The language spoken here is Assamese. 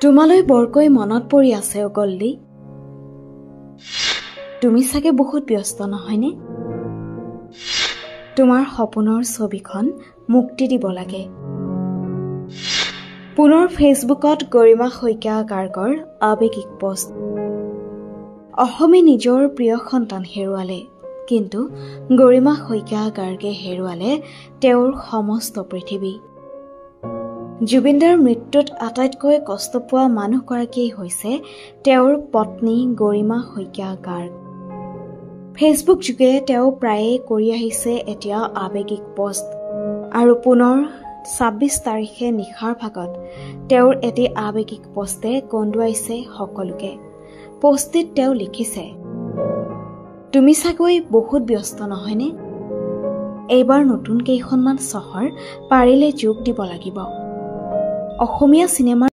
তোমালৈ বৰকৈ মনত পৰি আছে গল্লি। তুমি চাগে বহুত ব্যস্ত নহয়নে? তোমাৰ সপোনৰ ছবিখন মুক্তি দিব লাগে। পুনৰ ফেচবুকত গৰিমা শইকীয়া গাৰ্গৰ আৱেগিক পোষ্ট। অসমে নিজৰ প্ৰিয় সন্তান হেৰুৱালে, কিন্তু গৰিমা শইকীয়া গাৰ্গে হেৰুৱালে তেওঁৰ সমস্ত পৃথিৱী। জুবিনদাৰ মৃত্যুত আটাইতকৈ কষ্ট পোৱা মানুহগৰাকী হৈছে তেওঁৰ পত্নী গৰিমা শইকীয়া গাৰ্গ। ফেচবুক যোগে তেওঁ প্ৰায়ে কৰি আহিছে এতিয়া আৱেগিক পোষ্ট, আৰু পুনৰ ২৬ তাৰিখে নিশাৰ ভাগত তেওঁৰ এটি আৱেগিক পোষ্টে কন্দুৱাইছে সকলোকে। পোষ্টটিত তেওঁ লিখিছে, তুমি চাগৈ বহুত ব্যস্ত নহয়নে? এইবাৰ নতুন কেইখনমান চহৰ পাৰিলে যোগ দিব লাগিব। অসমীয়া চিনেমাৰ